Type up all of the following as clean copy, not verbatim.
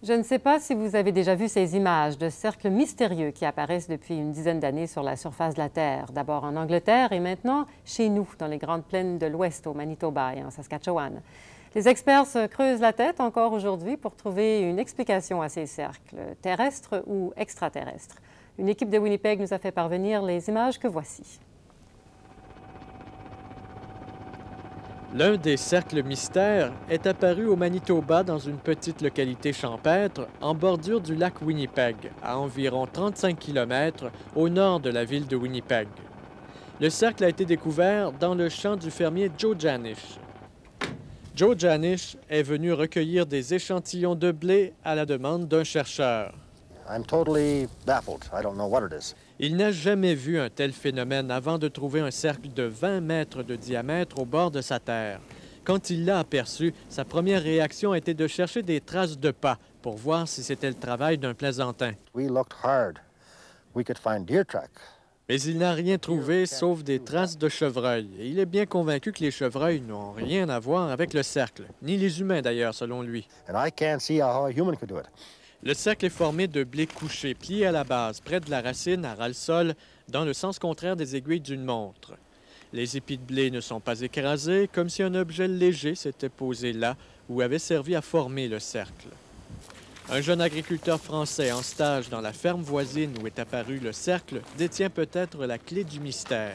Je ne sais pas si vous avez déjà vu ces images de cercles mystérieux qui apparaissent depuis une dizaine d'années sur la surface de la Terre, d'abord en Angleterre et maintenant chez nous, dans les grandes plaines de l'Ouest, au Manitoba et en Saskatchewan. Les experts se creusent la tête encore aujourd'hui pour trouver une explication à ces cercles, terrestres ou extraterrestres. Une équipe de Winnipeg nous a fait parvenir les images que voici. L'un des cercles mystères est apparu au Manitoba dans une petite localité champêtre en bordure du lac Winnipeg, à environ 35 km au nord de la ville de Winnipeg. Le cercle a été découvert dans le champ du fermier Joe Janish. Joe Janish est venu recueillir des échantillons de blé à la demande d'un chercheur. I'm totally baffled. I don't know what it is. Il n'a jamais vu un tel phénomène avant de trouver un cercle de 20 mètres de diamètre au bord de sa terre. Quand il l'a aperçu, sa première réaction a été de chercher des traces de pas pour voir si c'était le travail d'un plaisantin. We looked hard. We could find deer tracks. Mais il n'a rien trouvé sauf des traces de chevreuils. Et il est bien convaincu que les chevreuils n'ont rien à voir avec le cercle, ni les humains d'ailleurs, selon lui. And I can't see how a human could do it. Le cercle est formé de blé couché, plié à la base, près de la racine, à ras-le-sol, dans le sens contraire des aiguilles d'une montre. Les épis de blé ne sont pas écrasés, comme si un objet léger s'était posé là ou avait servi à former le cercle. Un jeune agriculteur français en stage dans la ferme voisine où est apparu le cercle détient peut-être la clé du mystère.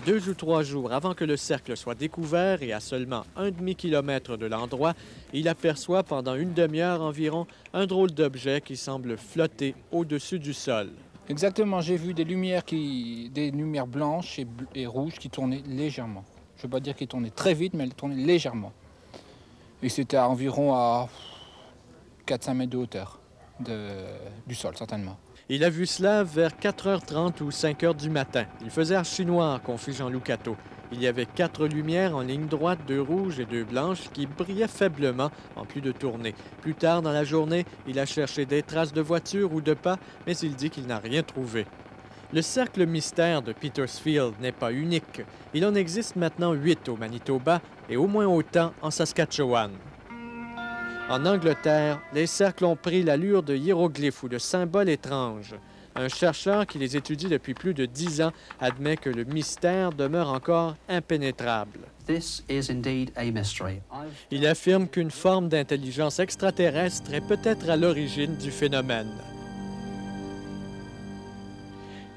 2 ou 3 jours avant que le cercle soit découvert et à seulement un demi-kilomètre de l'endroit, il aperçoit pendant une demi-heure environ un drôle d'objet qui semble flotter au-dessus du sol. Exactement, j'ai vu des lumières blanches et rouges qui tournaient légèrement. Je ne veux pas dire qu'elles tournaient très vite, mais elles tournaient légèrement. Et c'était à environ à 4-5 mètres de hauteur du sol, certainement. Il a vu cela vers 4h30 ou 5h du matin. Il faisait archi noir, confie Jean-Loup Cateau. Il y avait 4 lumières en ligne droite, 2 rouges et 2 blanches, qui brillaient faiblement en plus de tourner. Plus tard dans la journée, il a cherché des traces de voitures ou de pas, mais il dit qu'il n'a rien trouvé. Le cercle mystère de Petersfield n'est pas unique. Il en existe maintenant 8 au Manitoba et au moins autant en Saskatchewan. En Angleterre, les cercles ont pris l'allure de hiéroglyphes ou de symboles étranges. Un chercheur qui les étudie depuis plus de 10 ans admet que le mystère demeure encore impénétrable. Il affirme qu'une forme d'intelligence extraterrestre est peut-être à l'origine du phénomène.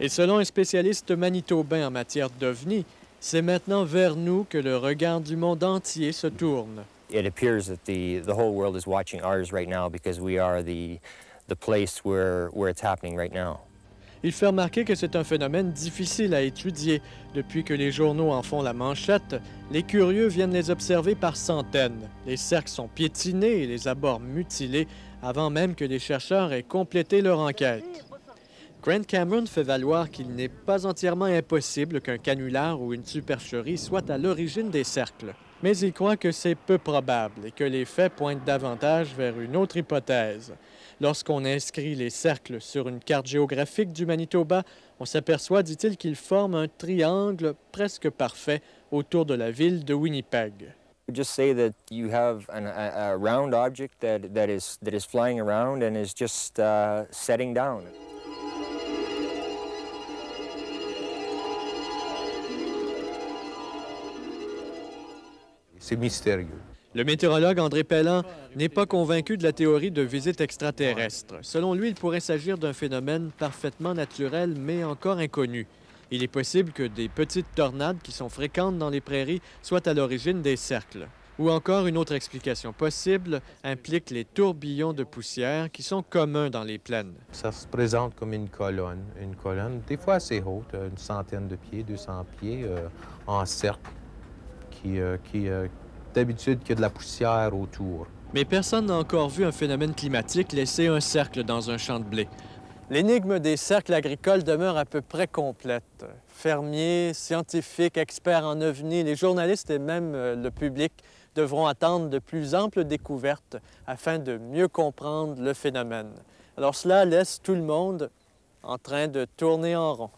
Et selon un spécialiste manitobain en matière d'ovnis, c'est maintenant vers nous que le regard du monde entier se tourne. It appears that the whole world is watching ours right now because we are the place where it's happening right now. Il fait remarquer que c'est un phénomène difficile à étudier. Depuis que les journaux en font la manchette, les curieux viennent les observer par centaines. Les cercles sont piétinés et les abords mutilés avant même que les chercheurs aient complété leur enquête. Grant Cameron fait valoir qu'il n'est pas entièrement impossible qu'un canular ou une supercherie soit à l'origine des cercles. Mais il croit que c'est peu probable et que les faits pointent davantage vers une autre hypothèse. Lorsqu'on inscrit les cercles sur une carte géographique du Manitoba, on s'aperçoit, dit-il, qu'ils forment un triangle presque parfait autour de la ville de Winnipeg. Just say that you have a round object that is flying around and is just setting down. C'est mystérieux. Le météorologue André Pelland n'est pas convaincu de la théorie de visite extraterrestre. Selon lui, il pourrait s'agir d'un phénomène parfaitement naturel, mais encore inconnu. Il est possible que des petites tornades qui sont fréquentes dans les prairies soient à l'origine des cercles. Ou encore, une autre explication possible implique les tourbillons de poussière qui sont communs dans les plaines. Ça se présente comme une colonne des fois assez haute, une centaine de pieds, 200 pieds, en cercle, qui d'habitude qu'il y a de la poussière autour. Mais personne n'a encore vu un phénomène climatique laisser un cercle dans un champ de blé. L'énigme des cercles agricoles demeure à peu près complète. Fermiers, scientifiques, experts en ovnis, les journalistes et même le public devront attendre de plus amples découvertes afin de mieux comprendre le phénomène. Alors cela laisse tout le monde en train de tourner en rond.